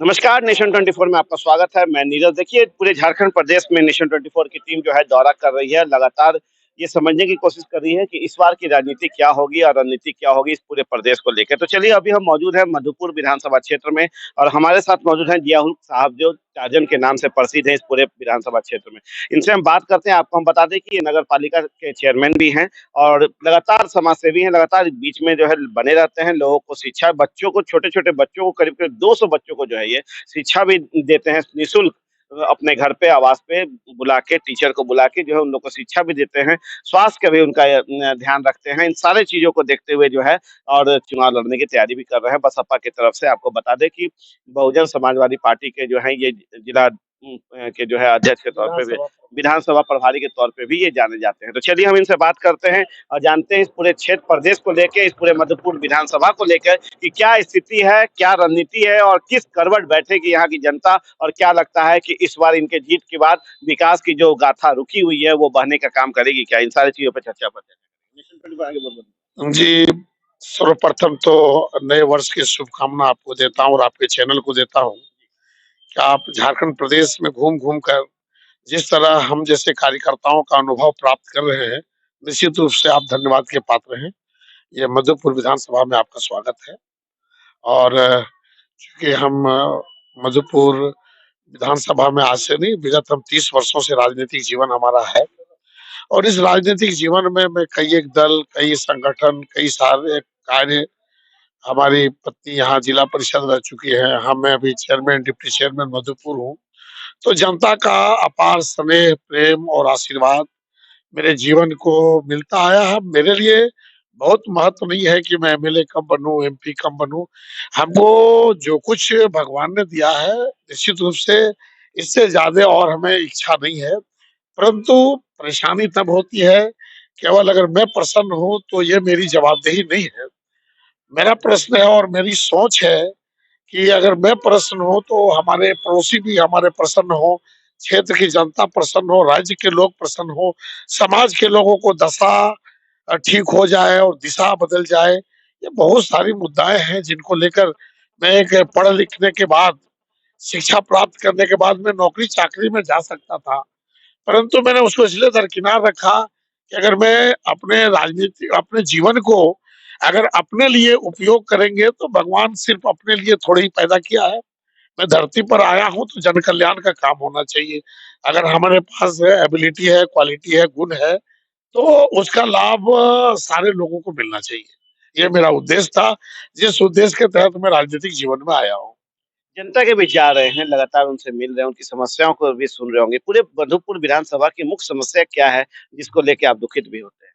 नमस्कार, नेशन 24 में आपका स्वागत है। मैं नीरज। देखिए, पूरे झारखंड प्रदेश में नेशन 24 की टीम जो है दौरा कर रही है। लगातार ये समझने की कोशिश कर रही है कि इस बार की राजनीति क्या होगी और रणनीति क्या होगी इस पूरे प्रदेश को लेकर। तो चलिए, अभी हम मौजूद हैं मधुपुर विधानसभा क्षेत्र में और हमारे साथ मौजूद हैं जियाउल साहब, जो टाजन के नाम से प्रसिद्ध हैं इस पूरे विधानसभा क्षेत्र में। इनसे हम बात करते हैं। आपको हम बता दें कि ये नगर पालिका के चेयरमैन भी हैं और लगातार समाज सेवी हैं। लगातार बीच में जो है बने रहते हैं, लोगों को शिक्षा, बच्चों को, छोटे-छोटे बच्चों को, करीब-करीब 200 बच्चों को जो है ये शिक्षा भी देते हैं निःशुल्क। अपने घर पे, आवास पे बुला के, टीचर को बुला के जो है उन लोग को शिक्षा भी देते हैं, स्वास्थ्य का भी उनका ध्यान रखते हैं। इन सारी चीज़ों को देखते हुए जो है और चुनाव लड़ने की तैयारी भी कर रहे हैं बसपा की तरफ से। आपको बता दें कि बहुजन समाजवादी पार्टी के जो हैं ये जिला के जो है अध्यक्ष के तौर पे भी, विधानसभा प्रभारी के तौर पे भी ये जाने जाते हैं। तो चलिए, हम इनसे बात करते हैं और जानते हैं इस पूरे क्षेत्र प्रदेश को लेके, इस पूरे मधुपुर विधानसभा को लेकर कि क्या स्थिति है, क्या रणनीति है और किस करवट बैठेगी यहाँ की जनता, और क्या लगता है कि इस बार इनके जीत के बाद विकास की जो गाथा रुकी हुई है वो बहने का काम करेगी क्या? इन सारी चीजों पर चर्चा करते हैं। जी, सर्वप्रथम तो नए वर्ष की शुभकामना आपको देता हूँ और आपके चैनल को देता हूँ कि आप झारखंड प्रदेश में घूम-घूम कर जिस तरह हम जैसे कार्यकर्ताओं का अनुभव प्राप्त कर रहे हैं, निश्चित रूप से आप धन्यवाद के पात्र हैं। ये मधुपुर विधानसभा में आपका स्वागत है और चूँकि हम मधुपुर विधानसभा में आज से नहीं, विगत हम 30 वर्षों से राजनीतिक जीवन हमारा है और इस राजनीतिक जीवन में मैं कई एक दल, कई संगठन, कई सारे कार्य, हमारी पत्नी यहाँ जिला परिषद रह चुकी है, हाँ, मैं अभी चेयरमैन, डिप्टी चेयरमैन मधुपुर हूँ। तो जनता का अपार स्नेह, प्रेम और आशीर्वाद मेरे जीवन को मिलता आया है। मेरे लिए बहुत महत्व नहीं है कि मैं एमएलए कब बनूँ, एमपी कब बनूँ। हमको जो कुछ भगवान ने दिया है, निश्चित रूप से इससे ज़्यादा और हमें इच्छा नहीं है। परंतु परेशानी तब होती है, केवल अगर मैं प्रसन्न हूँ, तो ये मेरी जवाबदेही नहीं है। मेरा प्रश्न है और मेरी सोच है कि अगर मैं प्रसन्न हूँ तो हमारे पड़ोसी भी हमारे प्रसन्न हो, क्षेत्र की जनता प्रसन्न हो, राज्य के लोग प्रसन्न हो, समाज के लोगों को दशा ठीक हो जाए और दिशा बदल जाए। ये बहुत सारी मुद्दाएँ हैं जिनको लेकर मैं एक पढ़ लिखने के बाद, शिक्षा प्राप्त करने के बाद मैं नौकरी-चाकरी में जा सकता था। परंतु मैंने उसको इसलिए दरकिनार रखा कि अगर मैं अपने जीवन को अगर अपने लिए उपयोग करेंगे तो भगवान सिर्फ अपने लिए थोड़ी ही पैदा किया है। मैं धरती पर आया हूँ तो जन कल्याण का काम होना चाहिए। अगर हमारे पास एबिलिटी है, क्वालिटी है, गुण है, तो उसका लाभ सारे लोगों को मिलना चाहिए। ये मेरा उद्देश्य था, जिस उद्देश्य के तहत मैं राजनीतिक जीवन में आया हूँ। जनता के बीच जा रहे हैं, लगातार उनसे मिल रहे हैं, उनकी समस्याओं को भी सुन रहे होंगे। पूरे मधुपुर विधानसभा की मुख्य समस्या क्या है जिसको लेके आप दुखित भी होते हैं?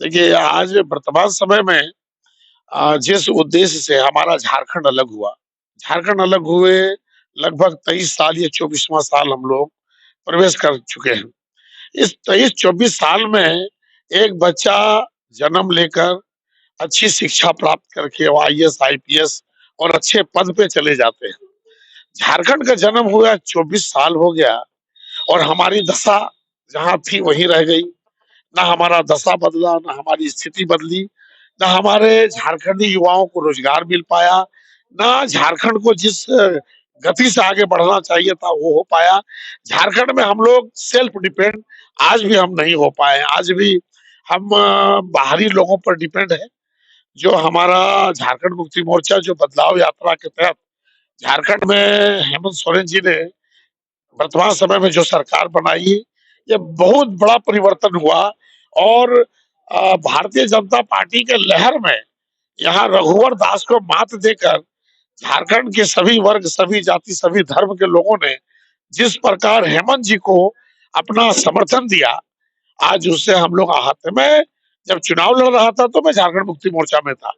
देखिए, आज वर्तमान समय में जिस उद्देश्य से हमारा झारखंड अलग हुआ, झारखंड अलग हुए लगभग 23 साल, ये 24वां साल हम लोग प्रवेश कर चुके हैं। इस 23-24 साल में एक बच्चा जन्म लेकर अच्छी शिक्षा प्राप्त करके वो आईएएस, आईपीएस और अच्छे पद पे चले जाते हैं। झारखंड का जन्म हुआ 24 साल हो गया और हमारी दशा जहाँ थी वहीं रह गई। ना हमारा दशा बदला, ना हमारी स्थिति बदली, ना हमारे झारखंडी युवाओं को रोजगार मिल पाया, ना झारखंड को जिस गति से आगे बढ़ना चाहिए था वो हो पाया। झारखंड में हम लोग सेल्फ डिपेंड आज भी हम नहीं हो पाए। आज भी हम बाहरी लोगों पर डिपेंड है। जो हमारा झारखंड मुक्ति मोर्चा जो बदलाव यात्रा के तहत झारखंड में हेमंत सोरेन जी ने वर्तमान समय में जो सरकार बनाई, ये बहुत बड़ा परिवर्तन हुआ और भारतीय जनता पार्टी के लहर में यहाँ रघुवर दास को मात देकर झारखंड के सभी वर्ग, सभी जाति, सभी धर्म के लोगों ने जिस प्रकार हेमंत जी को अपना समर्थन दिया, आज उससे हम लोग आहत हैं। मैं जब चुनाव लड़ रहा था तो मैं झारखंड मुक्ति मोर्चा में था।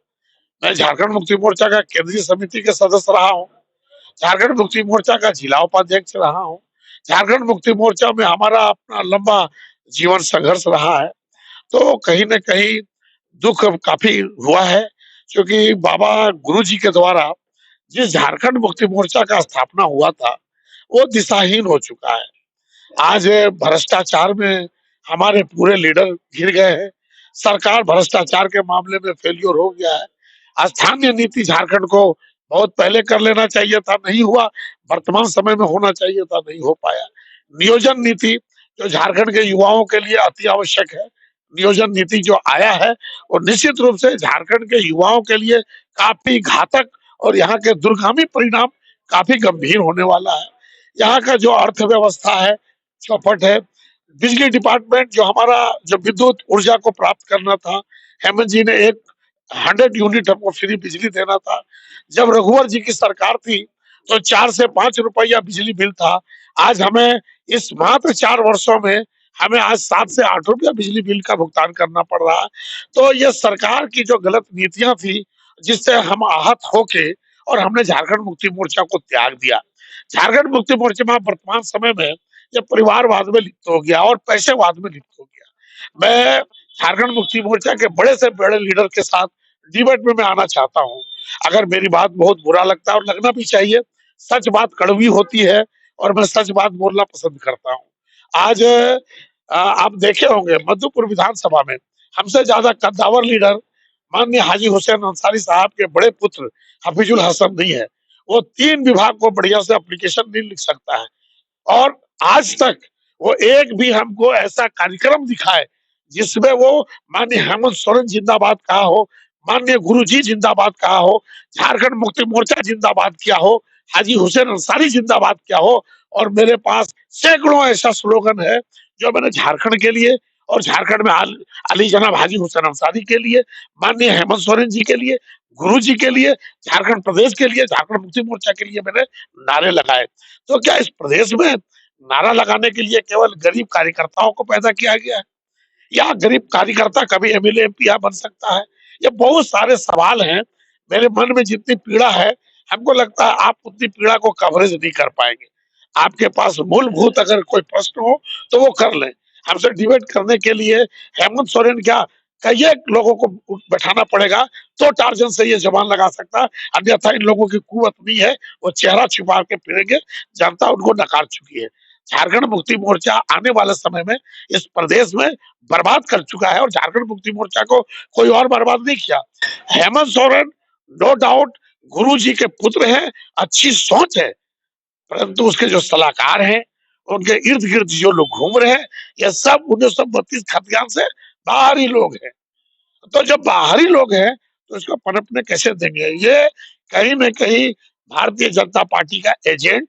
मैं झारखंड मुक्ति मोर्चा का केंद्रीय समिति के सदस्य रहा हूँ। झारखंड मुक्ति मोर्चा का जिला उपाध्यक्ष रहा हूँ। झारखंड मुक्ति मोर्चा में हमारा अपना लंबा जीवन संघर्ष रहा है। तो कहीं न कहीं दुःख काफ़ी हुआ है, क्योंकि बाबा गुरुजी के द्वारा जिस झारखंड मुक्ति मोर्चा का स्थापना हुआ था, वो दिशाहीन हो चुका है। आज भ्रष्टाचार में हमारे पूरे लीडर घिर गए हैं। सरकार भ्रष्टाचार के मामले में फेल्योर हो गया है। स्थानीय नीति झारखंड को बहुत पहले कर लेना चाहिए था, नहीं हुआ। वर्तमान समय में होना चाहिए था, नहीं हो पाया। नियोजन नीति जो झारखंड के युवाओं के लिए अति आवश्यक है, नियोजन नीति जो आया है वो निश्चित रूप से झारखंड के युवाओं के लिए काफी घातक और यहाँ के दूरगामी परिणाम काफी गंभीर होने वाला है। यहाँ का जो अर्थव्यवस्था है चौपट है। बिजली डिपार्टमेंट जो हमारा, जब विद्युत ऊर्जा को प्राप्त करना था, हेमंत जी ने एक 100 यूनिट हमको फ्री बिजली देना था। जब रघुवर जी की सरकार थी तो 4 से 5 रुपया बिजली बिल था। आज हमें इस मात्र 4 वर्षों में हमें आज 7 से 8 रुपया बिजली बिल का भुगतान करना पड़ रहा है। तो ये सरकार की जो गलत नीतियां थी, जिससे हम आहत होके और हमने झारखंड मुक्ति मोर्चा को त्याग दिया। झारखंड मुक्ति मोर्चा में वर्तमान समय में ये परिवारवाद में लिप्त हो गया और पैसेवाद में लिप्त हो गया। मैं झारखंड मुक्ति मोर्चा के बड़े से बड़े लीडर के साथ डिबेट में मैं आना चाहता हूँ। अगर मेरी बात बहुत बुरा लगता है, और लगना भी चाहिए, सच बात कड़वी होती है और मैं सच बात बोलना पसंद करता हूँ। आज आप देखे होंगे मधुपुर विधानसभा में हमसे ज्यादा कद्दावर लीडर माननीय हाजी हुसैन अंसारी साहब के बड़े पुत्र हफीजुल हसन नहीं है। वो 3 विभाग को बढ़िया से एप्लीकेशन नहीं लिख सकता है, और आज तक वो एक भी हमको ऐसा कार्यक्रम दिखाए जिसमें वो माननीय हेमंत सोरेन जिंदाबाद कहा हो, माननीय गुरुजी जिंदाबाद कहा हो, झारखंड मुक्ति मोर्चा जिंदाबाद किया हो, हाजी हुसैन अंसारी जिंदाबाद किया हो। और मेरे पास सैकड़ों ऐसा स्लोगन है जो मैंने झारखंड के लिए और झारखंड में अली जनाब हाजी हुसैन अंसारी के लिए, माननीय हेमंत सोरेन जी के लिए, गुरु जी के लिए, झारखंड प्रदेश के लिए, झारखंड मुक्ति मोर्चा के लिए मैंने नारे लगाए। तो क्या इस प्रदेश में नारा लगाने के लिए केवल गरीब कार्यकर्ताओं को पैदा किया गया है, या गरीब कार्यकर्ता कभी एमएलए एमपी बन सकता है? ये बहुत सारे सवाल हैं। मेरे मन में जितनी पीड़ा है, हमको लगता है आप उतनी पीड़ा को कवरेज नहीं कर पाएंगे। आपके पास मूलभूत अगर कोई प्रश्न हो तो वो कर लें। हमसे डिबेट करने के लिए हेमंत सोरेन क्या कई लोगों को बैठाना पड़ेगा तो टार्जन से ये जबान लगा सकता है, अन्यथा इन लोगों की कुवत नहीं है। वो चेहरा छिपा के फिरेंगे, जनता उनको नकार चुकी है। झारखंड मुक्ति मोर्चा आने वाले समय में इस प्रदेश में बर्बाद कर चुका है, और झारखंड मुक्ति मोर्चा को कोई और बर्बाद नहीं किया। हेमंत सोरेन नो डाउट गुरु जी के पुत्र हैं, अच्छी सोच है, परंतु उसके जो सलाहकार हैं, उनके इर्द गिर्द जो लोग घूम रहे हैं, ये सब 1932 खतियान से बाहरी लोग हैं। तो जब बाहरी लोग हैं तो इसको पनपने कैसे देंगे? ये कहीं न कहीं भारतीय जनता पार्टी का एजेंट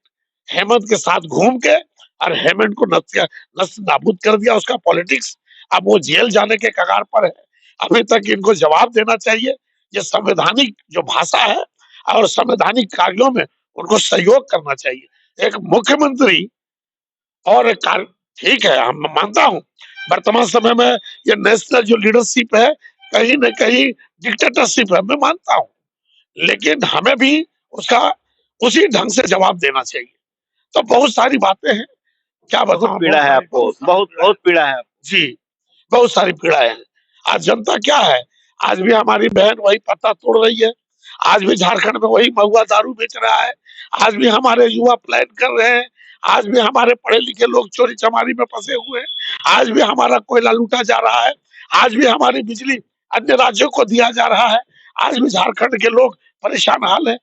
हेमंत के साथ घूम के और हेमंत को नस्त नाबूद कर दिया, उसका पॉलिटिक्स। अब वो जेल जाने के कगार पर है। अभी तक इनको जवाब देना चाहिए। ये संवैधानिक जो भाषा है और संवैधानिक कार्यों में उनको सहयोग करना चाहिए। एक मुख्यमंत्री और एक कार्य, ठीक है, हम मानता हूँ वर्तमान समय में ये नेशनल जो लीडरशिप है कहीं न कहीं डिक्टेटरशिप है, मैं मानता हूँ। लेकिन हमें भी उसका उसी ढंग से जवाब देना चाहिए। तो बहुत सारी बातें हैं, क्या बहुत बताऊँ, पीड़ा है आपको, बहुत सारी बहुत पीड़ा है। बहुत पीड़ा है। जी, बहुत सारी पीड़ाएँ हैं। आज जनता क्या है, आज भी हमारी बहन वही पत्ता तोड़ रही है, आज भी झारखंड में वही महुआ दारू बेच रहा है, आज भी हमारे युवा पलायन कर रहे हैं, आज भी हमारे पढ़े-लिखे लोग चोरी-चमारी में फँसे हुए हैं, आज भी हमारा कोयला लूटा जा रहा है, आज भी हमारी बिजली अन्य राज्यों को दिया जा रहा है, आज भी झारखंड के लोग परेशान हाल हैं।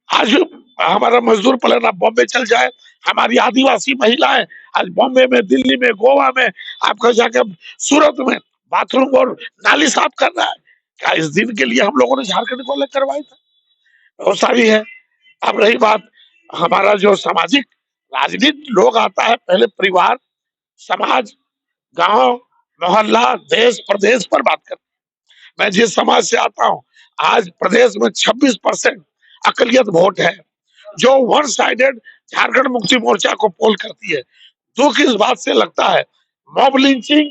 आज हमारा मजदूर पलायन अब बॉम्बे चल जाए, हमारी आदिवासी महिलाएं आज बॉम्बे में, दिल्ली में, गोवा में, आपका जाके सूरत में बाथरूम और नाली साफ कर रहा है। क्या इस दिन के लिए हम लोगों ने झारखंड को अलग करवाया था? बहुत सारी है। अब रही बात हमारा जो सामाजिक राजनीति, लोग आता है पहले परिवार, समाज, गांव, मोहल्ला, देश प्रदेश पर बात करते। मैं जिस समाज से आता हूँ, आज प्रदेश में 26% अकलियत वोट है, जो वन साइडेड झारखंड मुक्ति मोर्चा को पोल करती है। दुख इस बात से लगता है, मॉब लिंचिंग,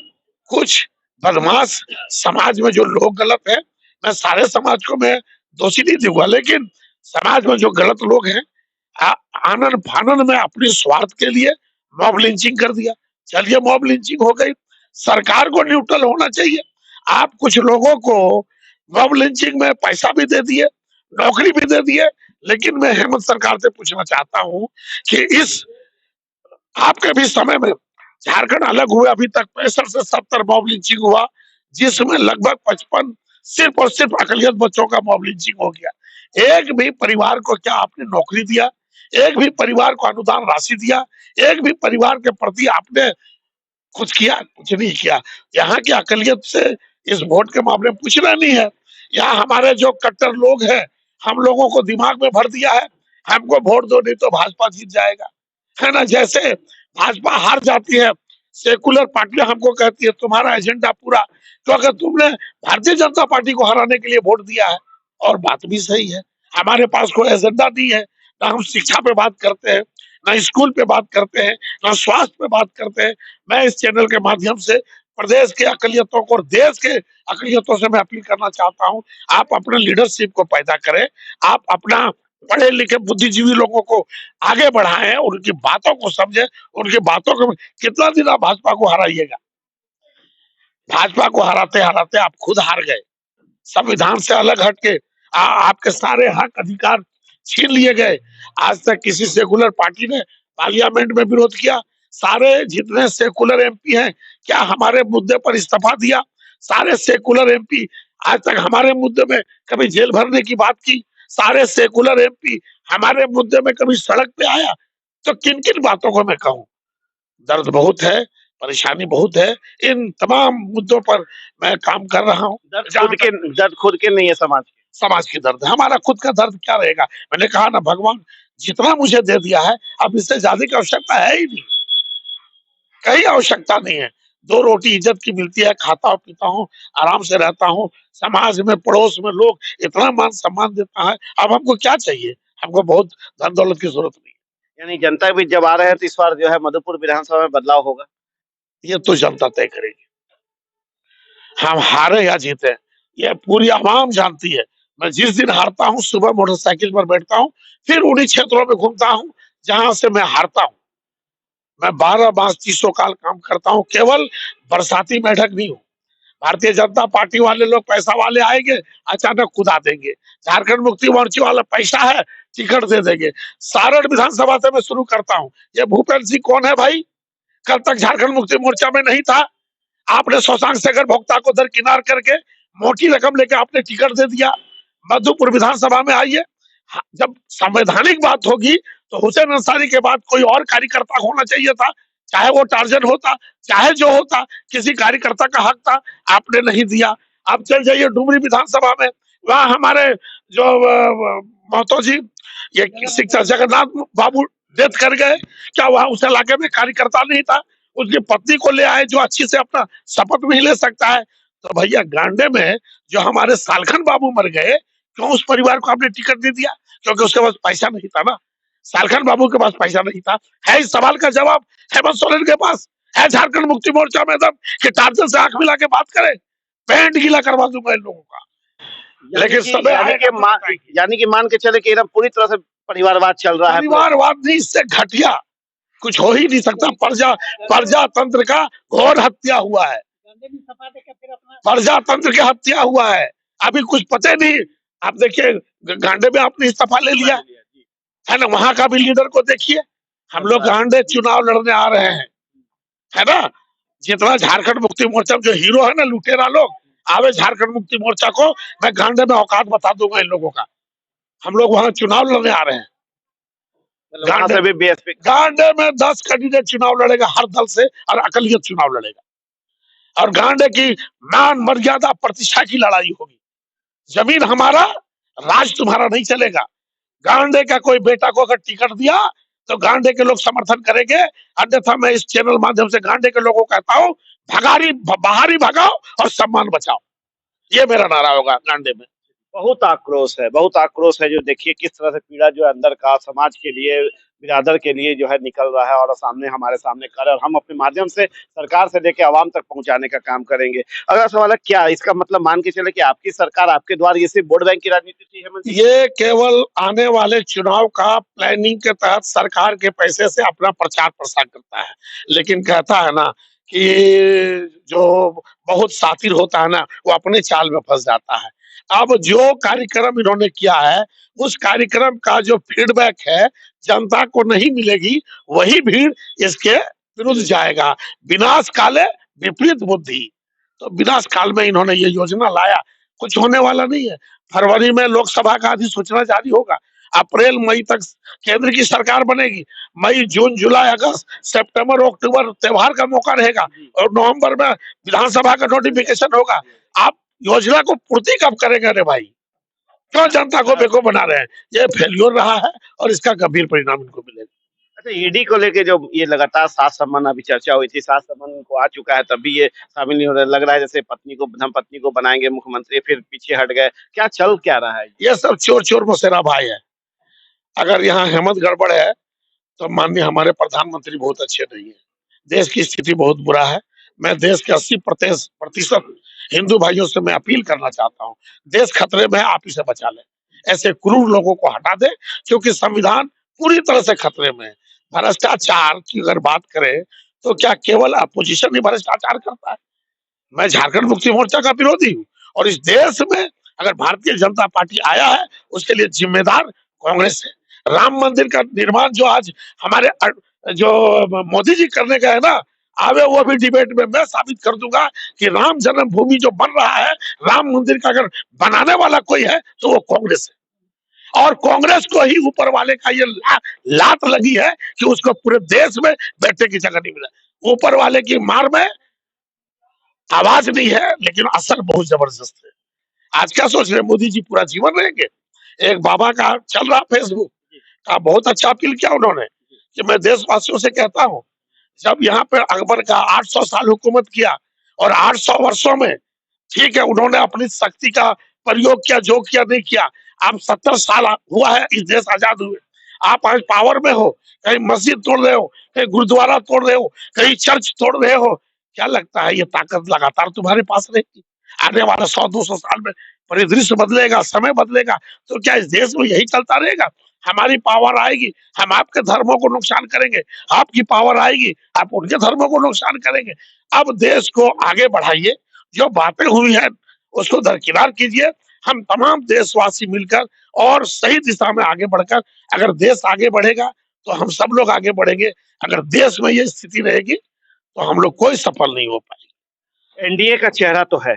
कुछ बदमाश समाज में जो लोग गलत है, मैं सारे समाज को मैं दोषी नहीं दूंगा, लेकिन समाज में जो गलत लोग हैं, आनन फानन में अपने स्वार्थ के लिए मॉब लिंचिंग कर दिया। चलिए मॉब लिंचिंग हो गई, सरकार को न्यूट्रल होना चाहिए। आप कुछ लोगों को मॉब लिंचिंग में पैसा भी दे दिए, नौकरी भी दे दिए। लेकिन मैं हेमंत सरकार से पूछना चाहता हूं कि इस आपके भी समय में झारखंड अलग हुए अभी तक 65 से 70 मॉब लिंचिंग हुआ, जिसमें लगभग 55 सिर्फ और सिर्फ अकलियत बच्चों का मॉब लिंचिंग हो गया। एक भी परिवार को क्या आपने नौकरी दिया? एक भी परिवार को अनुदान राशि दिया? एक भी परिवार के प्रति आपने कुछ किया? कुछ नहीं किया। यहाँ की अकलियत से इस वोट के मामले में पूछना नहीं है। यहाँ हमारे जो कट्टर लोग हैं, हम लोगों को दिमाग में भर दिया है, हमको वोट दो नहीं तो भाजपा जीत जाएगा। है ना? जैसे भाजपा हार जाती है, सेकुलर पार्टियां हमको कहती है तुम्हारा एजेंडा पूरा, तो अगर तुमने भारतीय जनता पार्टी को हराने के लिए वोट दिया है, और बात भी सही है, हमारे पास कोई एजेंडा नहीं है, ना हम शिक्षा पे बात करते हैं, ना स्कूल पे बात करते हैं, ना स्वास्थ्य पे बात करते हैं। मैं इस चैनल के माध्यम से प्रदेश के अकलियतों को और देश के अकलियतों से मैं अपील करना चाहता हूँ, आप अपने लीडरशिप को पैदा करें, आप अपना पढ़े लिखे बुद्धिजीवी लोगों को आगे बढ़ाएं, उनकी बातों को समझें, उनकी बातों को कितना दिन आप भाजपा को हराइएगा? भाजपा को हराते हराते आप खुद हार गए। संविधान से अलग हटके आपके सारे हक अधिकार छीन लिए गए। आज तक किसी सेकुलर पार्टी ने पार्लियामेंट में विरोध किया? सारे जितने सेकुलर एमपी हैं, क्या हमारे मुद्दे पर इस्तीफा दिया? सारे सेकुलर एमपी आज तक हमारे मुद्दे में कभी जेल भरने की बात की? सारे सेकुलर एमपी हमारे मुद्दे में कभी सड़क पे आया? तो किन किन बातों को मैं कहूँ? दर्द बहुत है, परेशानी बहुत है। इन तमाम मुद्दों पर मैं काम कर रहा हूँ। दर्द खुद के नहीं है समाज के। समाज की दर्द है, हमारा खुद का दर्द क्या रहेगा? मैंने कहा ना, भगवान जितना मुझे दे दिया है, अब इससे ज्यादा की आवश्यकता है ही नहीं, कहीं आवश्यकता नहीं है। 2 रोटी इज्जत की मिलती है, खाता हूँ, पीता हूँ, आराम से रहता हूँ। समाज में, पड़ोस में लोग इतना मान सम्मान देता है, अब हमको क्या चाहिए? हमको बहुत धन दौलत की जरूरत नहीं यानी जनता भी जब आ रहे हैं तो इस बार जो है मधुपुर विधानसभा में बदलाव होगा। है। ये तो जनता तय करेगी, हम हारे या जीते, ये पूरी आवाम जानती है। मैं जिस दिन हारता हूँ, सुबह मोटरसाइकिल पर बैठता हूँ, फिर उन्हीं क्षेत्रों में घूमता हूँ जहां से मैं हारता हूँ। मैं 12 मास 300 काल काम करता हूँ, केवल बरसाती मेढक नहीं हूँ। भारतीय जनता पार्टी वाले लोग पैसा वाले आएंगे, अचानक कुदा देंगे। झारखंड मुक्ति मोर्चा वाला पैसा है, टिकट दे देंगे। सारण विधानसभा से मैं शुरू करता हूँ। ये भूपेंद्र सिंह कौन है भाई? कल तक झारखंड मुक्ति मोर्चा में नहीं था। आपने शशांक शेखर भोक्ता को दरकिनार करके मोटी रकम लेके आपने टिकट दे दिया। मधुपुर विधानसभा में आइए, जब संवैधानिक बात होगी तो हुसैन अंसारी के बाद कोई और कार्यकर्ता होना चाहिए था, चाहे वो टार्जन होता, चाहे जो होता, किसी कार्यकर्ता का हक था, आपने नहीं दिया। आप चल जाइए डुमरी विधानसभा में, वहां हमारे जो महतो जी, ये शिक्षक जगन्नाथ बाबू डेथ कर गए, क्या वहां उस इलाके में कार्यकर्ता नहीं था? उसकी पत्नी को ले आए जो अच्छी से अपना शपथ भी ले सकता है। तो भैया गांडे में जो हमारे सालखन बाबू मर गए, क्यों उस परिवार को आपने टिकट दे दिया? क्योंकि उसके पास पैसा नहीं था ना। सालखन बाबू के पास पैसा नहीं था। है इस सवाल का जवाब हेमंत सोरेन के पास? है झारखंड मुक्ति मोर्चा में दम कि टार्जन से आंख मिला के बात करे? पेंट गीला करवा दूंगा इन लोगों का। लेकिन समय आएगा तो बताएंगे। यानी कि मान के चले कि एकदम पूरी तरह से परिवारवाद चल रहा है। परिवारवाद नहीं, इससे घटिया कुछ हो ही नहीं सकता। प्रजातंत्र का घोर हत्या हुआ है, प्रजातंत्र की हत्या हुआ है। अभी कुछ पता नहीं। आप देखिए, गांडे में आपने इस्तीफा ले लिया है ना, वहां का भी लीडर को देखिए। हम लोग गांडे चुनाव लड़ने आ रहे हैं, है ना। जितना झारखंड मुक्ति मोर्चा जो हीरो है ना, लुटेरा लोग, आवे झारखंड मुक्ति मोर्चा को, मैं गांडे में औकात बता दूंगा इन लोगों का। हम लोग वहां चुनाव लड़ने आ रहे हैं। गांडे में 10 कैंडिडेट चुनाव लड़ेगा हर दल से, और अकलियत चुनाव लड़ेगा, और गांडे की मान मर्यादा प्रतिष्ठा की लड़ाई होगी। जमीन हमारा, राज तुम्हारा नहीं चलेगा। गांडे का कोई बेटा को अगर टिकट दिया तो गांडे के लोग समर्थन करेंगे, अन्यथा मैं इस चैनल माध्यम से गांडे के लोगों को कहता हूँ, बाहरी भगाओ और सम्मान बचाओ। ये मेरा नारा होगा गांडे में। बहुत आक्रोश है जो देखिए किस तरह से पीड़ा जो है अंदर का समाज के लिए, बिरादर के लिए जो है निकल रहा है, और हमारे सामने कर, और हम अपने माध्यम से सरकार से लेकर आवाम तक पहुंचाने का काम करेंगे। अगला सवाल है, क्या इसका मतलब मान के चले कि आपकी सरकार, आपके द्वारा ये सिर्फ वोट बैंक की राजनीति थी हेमंत जी? ये केवल आने वाले चुनाव का प्लानिंग के तहत सरकार के पैसे से अपना प्रचार प्रसार करता है, लेकिन कहता है ना कि जो बहुत शातिर होता है ना, वो अपने चाल में फंस जाता है। अब जो कार्यक्रम इन्होंने किया है, उस कार्यक्रम का जो फीडबैक है जनता को नहीं मिलेगी, वही भीड़ इसके विरुद्ध जाएगा। विनाश काले विपरीत बुद्धि, तो विनाश काल में इन्होंने ये योजना लाया, कुछ होने वाला नहीं है। फरवरी में लोकसभा का अधिसूचना जारी होगा, अप्रैल मई तक केंद्र की सरकार बनेगी, मई जून जुलाई अगस्त सितंबर अक्टूबर त्योहार का मौका रहेगा और नवंबर में विधानसभा का नोटिफिकेशन होगा। आप योजना को पूर्ति कब करेंगे? अरे भाई, क्यों जनता को बेवकूफ बना रहे हैं? ये फेल्योर रहा है और इसका गंभीर परिणाम इनको मिलेगा। अच्छा, ईडी को लेके जो ये लगातार सात सम्मन अभी चर्चा हुई थी, सात सम्मन को आ चुका है, तब भी ये शामिल नहीं हो रहा, लग रहा है जैसे पत्नी को धर्मपत्नी को बनाएंगे मुख्यमंत्री, फिर पीछे हट गए, क्या चल क्या रहा है? ये सब चोर चोर मौसेरा भाई है। अगर यहाँ हिम्मत गड़बड़ है तो माननीय हमारे प्रधानमंत्री बहुत अच्छे नहीं है। देश की स्थिति बहुत बुरा है। मैं देश के 80% हिंदू भाइयों से मैं अपील करना चाहता हूँ, देश खतरे में है, आप इसे बचा लें। ऐसे क्रूर लोगों को हटा दें, क्योंकि संविधान पूरी तरह से खतरे में है। भ्रष्टाचार की अगर बात करें तो क्या केवल अपोजिशन ही भ्रष्टाचार करता है? मैं झारखंड मुक्ति मोर्चा का विरोधी हूँ और इस देश में अगर भारतीय जनता पार्टी आया है उसके लिए जिम्मेदार कांग्रेस है। राम मंदिर का निर्माण जो आज हमारे जो मोदी जी करने गए ना, आवे वो भी डिबेट में मैं साबित कर दूंगा कि राम जन्मभूमि जो बन रहा है, राम मंदिर का अगर बनाने वाला कोई है तो वो कांग्रेस है। और कांग्रेस को ही ऊपर वाले का ये लात लगी है कि उसको पूरे देश में बैठने की जगह नहीं मिला। ऊपर वाले की मार में आवाज नहीं है, लेकिन असर बहुत जबरदस्त है। आज क्या सोच रहे हैं, मोदी जी पूरा जीवन रहेंगे? एक बाबा का चल रहा फेसबुक का, बहुत अच्छा अपील किया उन्होंने कि मैं देशवासियों से कहता हूँ, जब यहाँ पे अकबर का 800 साल हुकूमत किया और 800 वर्षों में ठीक है उन्होंने अपनी शक्ति का प्रयोग किया, जो किया नहीं किया। आप 70 साल हुआ है इस देश आजाद हुए, आप आज पावर में हो, कहीं मस्जिद तोड़ रहे हो, कहीं गुरुद्वारा तोड़ रहे हो, कहीं चर्च तोड़ रहे हो। क्या लगता है ये ताकत लगातार तुम्हारे पास रहेगी? आने वाले 100-200 साल में परिदृश्य बदलेगा, समय बदलेगा, तो क्या इस देश में यही चलता रहेगा? हमारी पावर आएगी, हम आपके धर्मों को नुकसान करेंगे, आपकी पावर आएगी, आप उनके धर्मों को नुकसान करेंगे। अब देश को आगे बढ़ाइए, जो बातें हुई हैं उसको दरकिनार कीजिए। हम तमाम देशवासी मिलकर और सही दिशा में आगे बढ़कर, अगर देश आगे बढ़ेगा तो हम सब लोग आगे बढ़ेंगे। अगर देश में ये स्थिति रहेगी तो हम लोग कोई सफल नहीं हो पाएंगे। एनडीए का चेहरा तो है,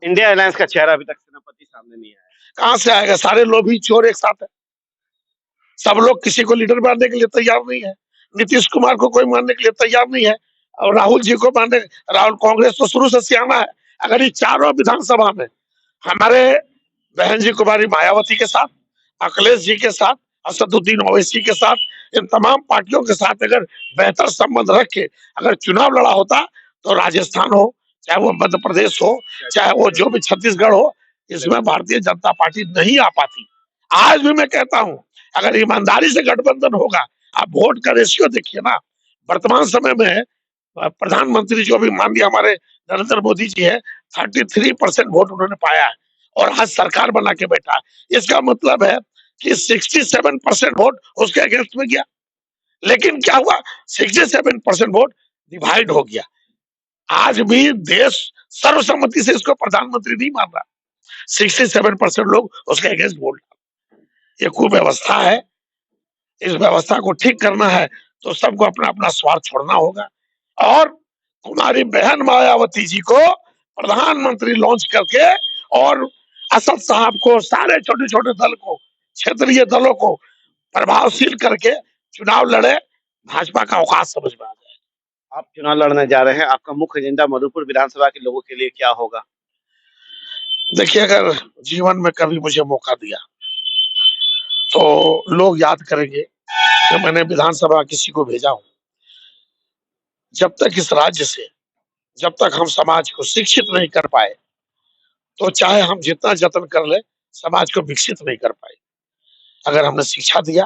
इंडिया अलायंस का चेहरा अभी तक सेनापति सामने नहीं आया है। कहां से आएगा? सारे लोभी चोर एक साथ है। सब लोग किसी को लीडर मानने के लिए तैयार नहीं है। नीतीश कुमार को कोई मानने के लिए तैयार नहीं है और राहुल जी को मानने, राहुल कांग्रेस तो शुरू से सियाना है। अगर ये चारों विधानसभा में हमारे बहन जी कुमारी मायावती के साथ, अखिलेश जी के साथ, असदुद्दीन ओवैसी के साथ, इन तमाम पार्टियों के साथ अगर बेहतर संबंध रख के अगर चुनाव लड़ा होता तो राजस्थान हो, चाहे वो मध्य प्रदेश हो, चाहे वो जो भी छत्तीसगढ़ हो, इसमें भारतीय जनता पार्टी नहीं आ पाती। आज भी मैं कहता हूं, अगर ईमानदारी से गठबंधन होगा, आप वोट का रेशियो देखिए ना, वर्तमान समय में प्रधानमंत्री जो भी माननीय हमारे नरेंद्र मोदी जी है, 33% वोट उन्होंने पाया है और आज सरकार बना के बैठा है। इसका मतलब है कि 67% वोट उसके अगेंस्ट में गया, लेकिन क्या हुआ, 67% वोट डिवाइड हो गया। आज भी देश सर्वसम्मति से इसको प्रधानमंत्री नहीं मान रहा। 67% लोग उसके अगेंस्ट वोट, ये कुव्यवस्था है। इस व्यवस्था को ठीक करना है तो सबको अपना अपना स्वार्थ छोड़ना होगा और कुमारी बहन मायावती जी को प्रधानमंत्री लॉन्च करके और असद साहब को, सारे छोटे छोटे दल को, क्षेत्रीय दलों को प्रभावशील करके चुनाव लड़े, भाजपा का औकात समझ में आ जाए। आप चुनाव लड़ने जा रहे हैं, आपका मुख्य एजेंडा मधुपुर विधानसभा के लोगों के लिए क्या होगा? देखिए, अगर जीवन में कभी मुझे मौका दिया तो लोग याद करेंगे कि मैंने विधानसभा किसी को भेजा हूं। जब तक इस राज्य से, जब तक हम समाज को शिक्षित नहीं कर पाए तो चाहे हम जितना जतन कर ले, समाज को विकसित नहीं कर पाए। अगर हमने शिक्षा दिया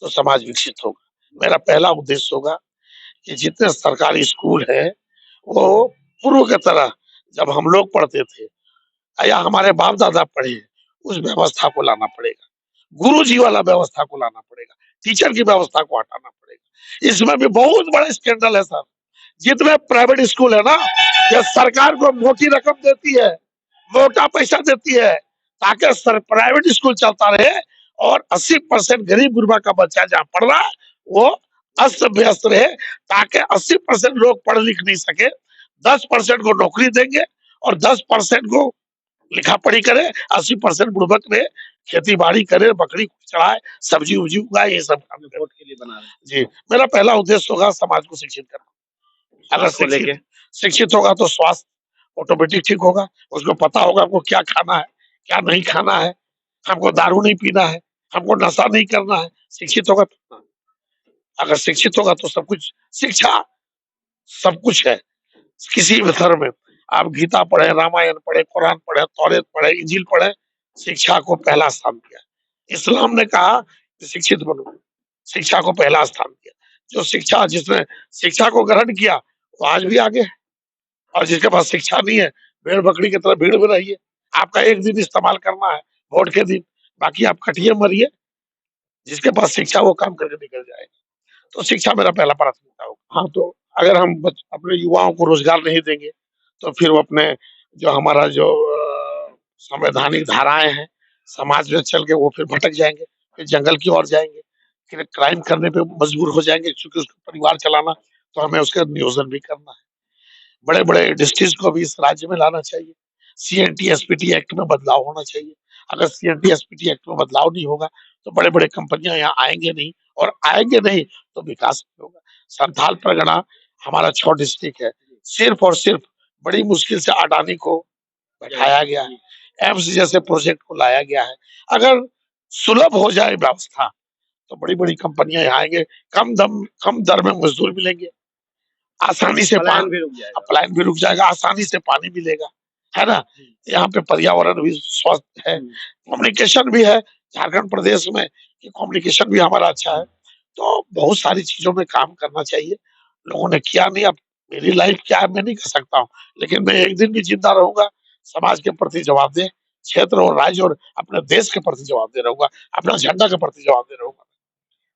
तो समाज विकसित होगा। मेरा पहला उद्देश्य होगा कि जितने सरकारी स्कूल है वो पूर्व की तरह जब हम लोग पढ़ते थे या हमारे बाप दादा पढ़े, उस व्यवस्था को लाना पड़ेगा। गुरुजी वाला व्यवस्था को लाना पड़ेगा, टीचर की व्यवस्था को हटाना पड़ेगा। इसमें भी बहुत बड़ा स्कैंडल है सर। जितने प्राइवेट स्कूल है ना, ये सरकार को मोटी रकम देती है, मोटा पैसा देती है ताकि सर प्राइवेट स्कूल चलता रहे और 80% गरीब गुरबा का बच्चा जहाँ पढ़ रहा है वो अस्त व्यस्त रहे, ताकि 80% लोग पढ़ लिख नहीं सके, 10% को नौकरी देंगे और 10% को लिखा पढ़ी करे, 80% बुड़बक में खेती बाड़ी करे, बकरी चढ़ाए, सब्जी उब्जी उगाए, ये सब काम करे। वोट के लिए बना रहे हैं। जी, मेरा पहला उद्देश्य होगा समाज को शिक्षित करना। अगर स्वास्थ्य को लेके शिक्षित होगा तो स्वास्थ्य ऑटोमेटिक ठीक होगा, उसको पता होगा हमको क्या खाना है, क्या नहीं खाना है, हमको दारू नहीं पीना है, हमको नशा नहीं करना है। शिक्षित होगा तो, अगर शिक्षित होगा तो सब कुछ, शिक्षा सब कुछ है। किसी भी धर्म में आप गीता पढ़े, रामायण पढ़े, कुरान पढ़े, तौरेत पढ़े, इंजील पढ़े, शिक्षा को पहला स्थान दिया। इस्लाम ने कहा कि शिक्षित बनो, शिक्षा को पहला स्थान दिया। जो शिक्षा, जिसने शिक्षा को ग्रहण किया वो आज भी आगे है, और जिसके पास शिक्षा नहीं है, भेड़ बकरी की तरह भीड़ में रहिए। आपका एक दिन इस्तेमाल करना है वोट के दिन, बाकी आप कटिए मरिए। जिसके पास शिक्षा वो काम करके निकल जाएगा। तो शिक्षा मेरा पहला प्राथमिकता होगा। हाँ, तो अगर हम अपने युवाओं को रोजगार नहीं देंगे तो फिर वो अपने जो हमारा जो संवैधानिक धाराएं हैं समाज में चल के वो फिर भटक जाएंगे, फिर जंगल की ओर जाएंगे, फिर क्राइम करने पे मजबूर हो जाएंगे, क्योंकि उसका परिवार चलाना, तो हमें उसका नियोजन भी करना है। बड़े बड़े इंडस्ट्रीज को भी इस राज्य में लाना चाहिए। सीएनटी एसपीटी एक्ट में बदलाव होना चाहिए। अगर सीएनटी एसपीटी एक्ट में बदलाव नहीं होगा तो बड़े बड़े कंपनियां यहाँ आएंगे नहीं, और आएंगे नहीं तो विकास नहीं होगा। संथाल परगना हमारा 6 डिस्ट्रिक्ट है, सिर्फ और सिर्फ बड़ी मुश्किल से अडानी को बैठाया गया है, एम्स जैसे प्रोजेक्ट को लाया गया है। अगर सुलभ हो जाए व्यवस्था तो बड़ी बड़ी कंपनियां यहाँ आएंगे, कम दर में मजदूर मिलेंगे, आसानी से पलायन भी रुक जाएगा। पलायन भी रुक जाएगा, आसानी से पानी मिलेगा, है ना। यहाँ पे पर्यावरण भी स्वस्थ है, कम्युनिकेशन भी है। झारखंड प्रदेश में कि कम्युनिकेशन भी हमारा अच्छा है। तो बहुत सारी चीजों में काम करना चाहिए, लोगों ने किया नहीं। अब मेरी लाइफ क्या है मैं नहीं कह सकता हूँ, लेकिन मैं एक दिन भी जिंदा रहूंगा समाज के प्रति जवाबदेह, क्षेत्र और राज्य और अपने देश के प्रति जवाबदेह रहूंगा, अपना झंडा के प्रति जवाबदेह रहूंगा।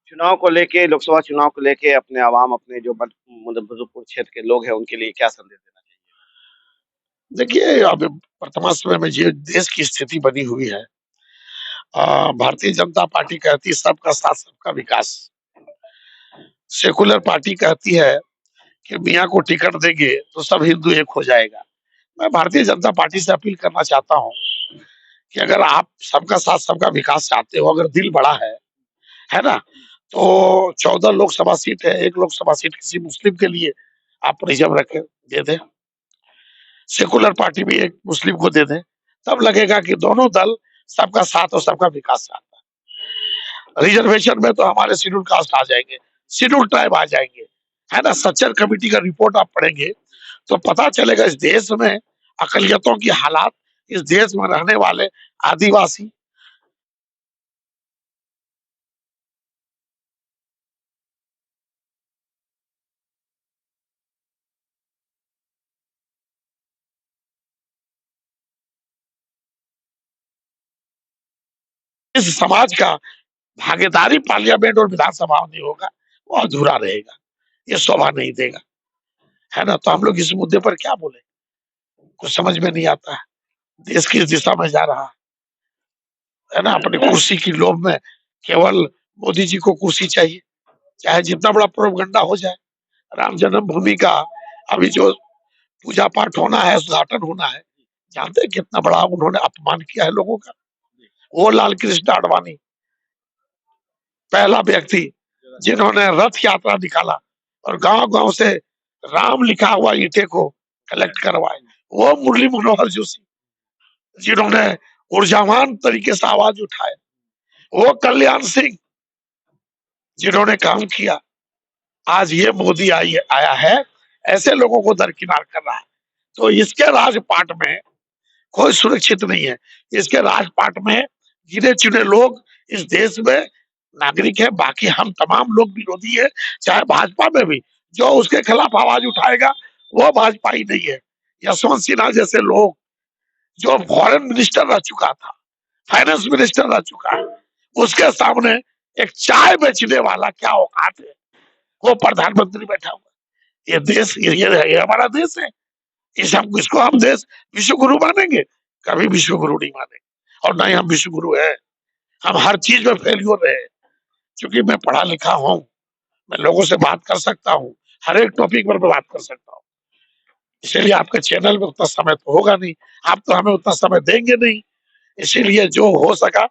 चुनाव को लेके, लोकसभा चुनाव को लेके अपने आवाम, अपने जो मुजफ्फरपुर क्षेत्र के लोग हैं, उनके लिए क्या संदेश देना चाहिए? देखिए, अब वर्तमान समय में जो देश की स्थिति बनी हुई है, भारतीय जनता पार्टी कहती है सबका साथ सबका विकास, सेकुलर पार्टी कहती है कि मियाँ को टिकट देंगे तो सब हिंदू एक हो जाएगा। मैं भारतीय जनता पार्टी से अपील करना चाहता हूँ कि अगर आप सबका साथ सबका विकास चाहते हो, अगर दिल बड़ा है ना, तो 14 लोकसभा सीट है, एक लोकसभा सीट किसी मुस्लिम के लिए आप रिजर्व रखें, दे दें। सेकुलर पार्टी भी एक मुस्लिम को दे दें, तब लगेगा कि दोनों दल सबका साथ और सबका विकास चाहता है। रिजर्वेशन में तो हमारे शेड्यूल कास्ट आ जाएंगे, शेड्यूल ट्राइब आ जाएंगे, है ना। सच्चर कमेटी का रिपोर्ट आप पढ़ेंगे तो पता चलेगा इस देश में अकलियतों की हालात, इस देश में रहने वाले आदिवासी, इस समाज का भागीदारी पार्लियामेंट और विधानसभा में नहीं होगा, वो अधूरा रहेगा, ये शोभा नहीं देगा, है ना। तो हम लोग इस मुद्दे पर क्या बोले, कुछ समझ में नहीं आता है। देश किस दिशा में जा रहा है ना। अपनी कुर्सी की लोभ में केवल मोदी जी को कुर्सी चाहिए, चाहे जितना बड़ा प्रोपगंडा हो जाए। राम जन्मभूमि का अभी जो पूजा पाठ होना है, उद्घाटन होना है, जानते हैं कितना बड़ा उन्होंने अपमान किया है लोगों का। वो लाल कृष्ण आडवाणी पहला व्यक्ति जिन्होंने रथ यात्रा निकाला और गांव गांव से राम लिखा हुआ ईंटे को कलेक्ट करवाए। वो मुरली मनोहर जोशी जिन्होंने ऊर्जावान तरीके से आवाज उठाए। वो कल्याण सिंह जिन्होंने काम किया। आज ये मोदी आया है, ऐसे लोगों को दरकिनार कर रहा है। तो इसके राजपाट में कोई सुरक्षित नहीं है। इसके राजपाट में गिने चुने लोग इस देश में नागरिक है, बाकी हम तमाम लोग विरोधी है। चाहे भाजपा में भी जो उसके खिलाफ आवाज उठाएगा वो भाजपा ही नहीं है। यशवंत सिन्हा जैसे लोग जो फॉरेन मिनिस्टर रह चुका था, फाइनेंस मिनिस्टर रह चुका है, उसके सामने एक चाय बेचने वाला क्या औकात है, वो प्रधानमंत्री बैठा हुआ। ये देश, ये हमारा देश है। इसको हम देश विश्व गुरु मानेंगे? कभी विश्व गुरु नहीं मानेंगे, और ना ही हम विश्व गुरु है। हम हर चीज में फेल्योर रहे। क्योंकि मैं पढ़ा लिखा हूँ, मैं लोगों से बात कर सकता हूँ, हर एक टॉपिक पर मैं बात कर सकता हूँ। इसीलिए आपके चैनल में उतना समय तो होगा नहीं, आप तो हमें उतना समय देंगे नहीं। इसीलिए जो हो सका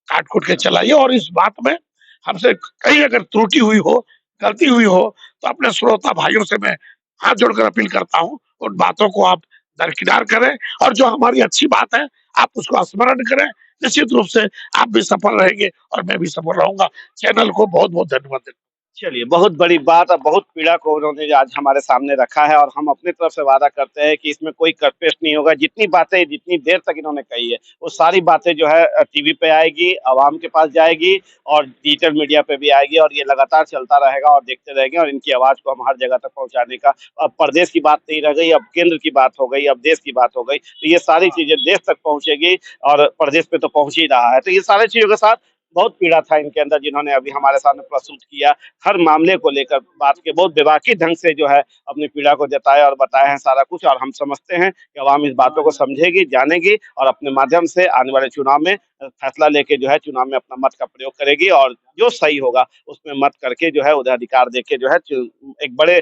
काट-कूट के चलाइए और इस बात में हमसे कहीं अगर त्रुटि हुई हो, गलती हुई हो, तो अपने श्रोता भाइयों से मैं हाथ जोड़कर अपील करता हूँ, उन बातों को आप दरकिनार करें और जो हमारी अच्छी बात है, आप उसको स्मरण करें। निश्चित रूप से आप भी सफल रहेंगे और मैं भी सफल रहूँगा। चैनल को बहुत-बहुत धन्यवाद देता चलिए, बहुत बड़ी बात और बहुत पीड़ा को उन्होंने आज हमारे सामने रखा है और हम अपनी तरफ से वादा करते हैं कि इसमें कोई कटपेश नहीं होगा। जितनी बातें जितनी देर तक इन्होंने कही है, वो सारी बातें जो है टीवी पे आएगी, आवाम के पास जाएगी और डिजिटल मीडिया पे भी आएगी और ये लगातार चलता रहेगा और देखते रहेंगे और इनकी आवाज़ को हम हर जगह तक पहुँचाने का अब प्रदेश की बात नहीं रह गई, अब केंद्र की बात हो गई, अब देश की बात हो गई। तो ये सारी चीज़ें देश तक पहुँचेगी और प्रदेश पे तो पहुँच ही रहा है। तो ये सारी चीज़ों के साथ बहुत पीड़ा था इनके अंदर जिन्होंने अभी हमारे सामने प्रस्तुत किया। हर मामले को लेकर बात के बहुत बेबाकी ढंग से जो है अपनी पीड़ा को जताया और बताया है सारा कुछ और हम समझते हैं कि अवाम इस बातों को समझेगी, जानेगी और अपने माध्यम से आने वाले चुनाव में फैसला लेके जो है चुनाव में अपना मत का प्रयोग करेगी और जो सही होगा उसमें मत करके जो है उधर अधिकार देके जो है एक बड़े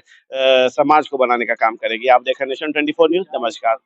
समाज को बनाने का काम करेगी। आप देख रहे हैं नेशन 24 न्यूज़। नमस्कार।